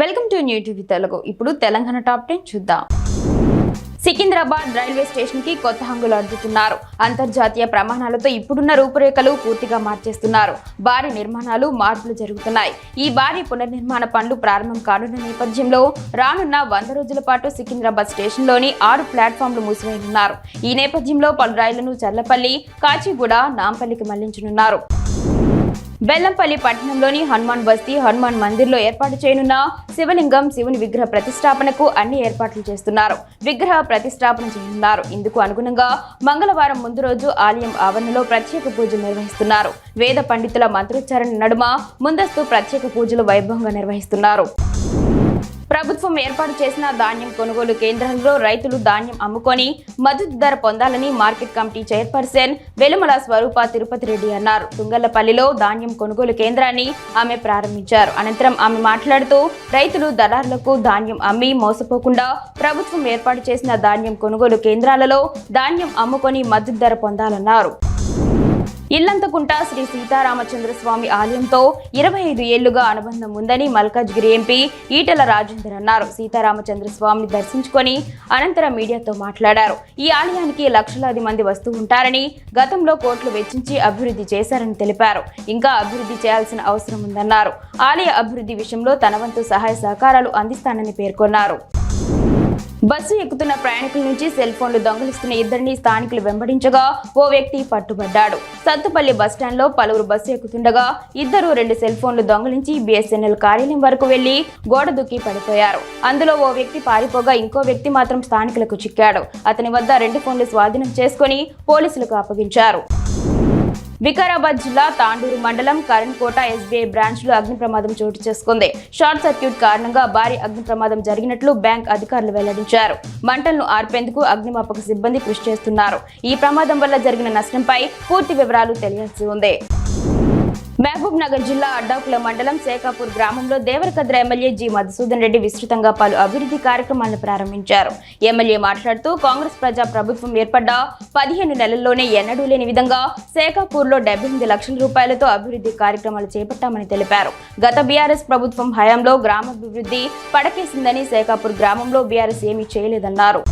Welcome to new TV Telugu. ఇప్పుడు Telangana top 10 చూద్దాం. Secunderabad railway station కి కొత్త హంగులు అద్దుతున్నారు. అంతర్జాతీయ ప్రమాణాలతో ఇప్పుడున్న రూపురేఖలు పూర్తిగా మార్చేస్తున్నారు. భారీ నిర్మాణాలు, మార్పులు జరుగుతున్నాయి. ఈ భారీ పునర్నిర్మాణ పనులు ప్రారంభం కానున్న నేపథ్యంలో రానున్న 100 రోజుల పాటు సికింద్రాబాద్ స్టేషన్లోని 6 ప్లాట్ఫామ్లు మూసివేయనున్నారు. ఈ నేపథ్యంలో పలు రైళ్లను చర్లపల్లి, కాచిగూడ, నాంపల్లికి మళ్లించనున్నారు. బెల్లంపల్లి పట్టణంలోని హనుమాన్ బస్తీ, హనుమాన్ మందిర్లో ఏర్పాటు చేయనున్న శివలింగం, శివుని విగ్రహ ప్రతిష్టాపనకు అన్ని ఏర్పాట్లు చేస్తున్నారు. విగ్రహ ప్రతిష్టాపన చేయనున్నారు. ఇందుకు అనుగుణంగా మంగళవారం ముందు రోజు ఆలయం ఆవరణలో ప్రత్యేక పూజలు నిర్వహిస్తున్నారు. వేద పండితుల మంత్రోచ్చారణ నడుమ ముందస్తు ప్రత్యేక పూజలు వైభవంగా నిర్వహిస్తున్నారు. ప్రభుత్వం ఏర్పాటు చేసిన ధాన్యం కొనుగోలు కేంద్రాల్లో రైతులు ధాన్యం అమ్ముకొని మద్దతు ధర పొందాలని మార్కెట్ కమిటీ చైర్పర్సన్ వెలుమల స్వరూప తిరుపతి రెడ్డి అన్నారు. తుంగళ్లపల్లిలో ధాన్యం కొనుగోలు కేంద్రాన్ని ఆమె ప్రారంభించారు. అనంతరం ఆమె మాట్లాడుతూ రైతులు దళారులకు ధాన్యం అమ్మి మోసపోకుండా ప్రభుత్వం ఏర్పాటు చేసిన ధాన్యం కొనుగోలు కేంద్రాలలో ధాన్యం అమ్ముకొని మద్దతు ధర పొందాలన్నారు. ఇల్లంతకుంట శ్రీ సీతారామచంద్రస్వామి ఆలయంతో 25 ఏళ్లుగా అనుబంధం ఉందని మల్కాజ్గిరి ఎంపీ ఈటెల రాజేందర్ అన్నారు. సీతారామచంద్రస్వామిని దర్శించుకొని అనంతరం మీడియాతో మాట్లాడారు. ఈ ఆలయానికి లక్షలాది మంది వస్తూ ఉంటారని, గతంలో కోట్లు వెచ్చించి అభివృద్ధి చేశారని తెలిపారు. ఇంకా అభివృద్ధి చేయాల్సిన అవసరం ఉందన్నారు. ఆలయ అభివృద్ధి విషయంలో తన వంతు సహాయ సహకారాలు అందిస్తానని పేర్కొన్నారు. బస్సు ఎక్కుతున్న ప్రయాణికుల నుంచి సెల్ ఫోన్లు దొంగిలిస్తున్న ఇద్దరిని స్థానికులు వెంబడించగా ఓ వ్యక్తి పట్టుబడ్డాడు. సత్తుపల్లి బస్టాండ్లో పలువురు బస్సు ఎక్కుతుండగా ఇద్దరు 2 సెల్ ఫోన్లు దొంగిలించి BSNL కార్యాలయం వరకు వెళ్లి గోడ దుక్కి పడిపోయారు. అందులో ఓ వ్యక్తి పారిపోగా ఇంకో వ్యక్తి మాత్రం స్థానికులకు చిక్కాడు. అతని వద్ద 2 ఫోన్లు స్వాధీనం చేసుకుని పోలీసులకు అప్పగించారు. వికారాబాద్ జిల్లా తాండూరు మండలం కరణ్కోట SBI బ్రాంచ్ లో అగ్ని ప్రమాదం చోటు చేసుకుంది. షార్ట్ సర్క్యూట్ కారణంగా భారీ అగ్ని ప్రమాదం జరిగినట్లు బ్యాంక్ అధికారులు వెల్లడించారు. మంటలను ఆర్పేందుకు అగ్నిమాపక సిబ్బంది కృషి చేస్తున్నారు. ఈ ప్రమాదం వల్ల జరిగిన నష్టంపై పూర్తి వివరాలు తెలియాల్సి ఉంది. మహబూబ్ నగర్ జిల్లా అడ్డాకుల మండలం శేఖాపూర్ గ్రామంలో దేవరకద్ర ఎమ్మెల్యే జి మధుసూదన్ రెడ్డి విస్తృతంగా పలు అభివృద్ధి కార్యక్రమాలను ప్రారంభించారు. ఎమ్మెల్యే మాట్లాడుతూ కాంగ్రెస్ ప్రజా ప్రభుత్వం ఏర్పడ్డ 15 నెలల్లోనే ఎన్నడూ లేని విధంగా శేఖాపూర్లో 78 లక్షల రూపాయలతో అభివృద్ధి కార్యక్రమాలు చేపట్టామని తెలిపారు. గత బీఆర్ఎస్ ప్రభుత్వం హయాంలో గ్రామాభివృద్ధి పడకేసిందని, శేఖాపూర్ గ్రామంలో బీఆర్ఎస్ ఏమీ చేయలేదన్నారు.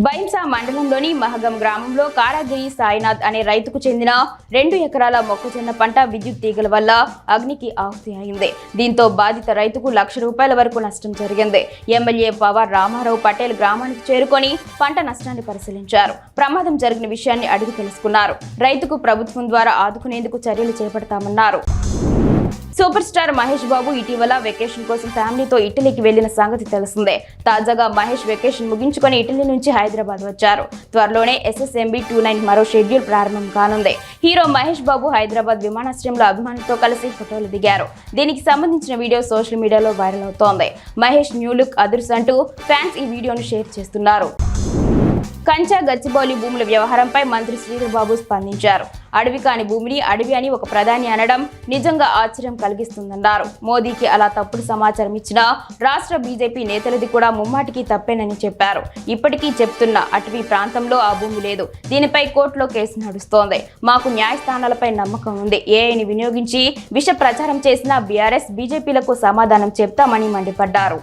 బైంసా మండలంలోని మహగం గ్రామంలో కారాగిరి సాయినాథ్ అనే రైతుకు చెందిన 2 ఎకరాల మొక్కజొన్న పంట విద్యుత్ తీగల వల్ల అగ్నికి ఆహుతి అయింది. దీంతో బాధిత రైతుకు ₹1,00,000 వరకు నష్టం జరిగింది. ఎమ్మెల్యే పవార్ రామారావు పటేల్ గ్రామానికి చేరుకొని పంట నష్టాన్ని పరిశీలించారు. ప్రమాదం జరిగిన విషయాన్ని అడిగి తెలుసుకున్నారు. రైతుకు ప్రభుత్వం ద్వారా ఆదుకునేందుకు చర్యలు చేపడతామన్నారు. సూపర్ స్టార్ మహేష్ బాబు ఇటీవల వెకేషన్ కోసం ఫ్యామిలీతో ఇటలీకి వెళ్లిన సంగతి తెలిసిందే. తాజాగా మహేష్ వెకేషన్ ముగించుకొని ఇటలీ నుంచి హైదరాబాద్ వచ్చారు. త్వరలోనే SSMB 29 మరో షెడ్యూల్ ప్రారంభం కానుంది. హీరో మహేష్ బాబు హైదరాబాద్ విమానాశ్రయంలో అభిమానులతో కలిసి ఫోటోలు దిగారు. దీనికి సంబంధించిన వీడియో సోషల్ మీడియాలో వైరల్ అవుతోంది. మహేష్ న్యూ లుక్ అదుర్స్ అంటూ ఫ్యాన్స్ ఈ వీడియోను షేర్ చేస్తున్నారు. కంచా గచ్చిబౌలి భూముల వ్యవహారంపై మంత్రి శ్రీధర్ బాబు స్పందించారు. అడవి కాని భూమిని అడవి అని ఒక ప్రధాని అనడం నిజంగా ఆశ్చర్యం కలిగిస్తుందన్నారు. మోదీకి అలా తప్పుడు సమాచారం ఇచ్చిన రాష్ట్ర బీజేపీ నేతలది కూడా ముమ్మాటికి తప్పేనని చెప్పారు. ఇప్పటికీ చెప్తున్న అటవీ ప్రాంతంలో ఆ భూమి లేదు. దీనిపై కోర్టులో కేసు నడుస్తోంది. మాకు న్యాయస్థానాలపై నమ్మకం ఉంది. ఏఐని వినియోగించి విష ప్రచారం చేసిన బీఆర్ఎస్ బీజేపీలకు సమాధానం చెప్తామని మండిపడ్డారు.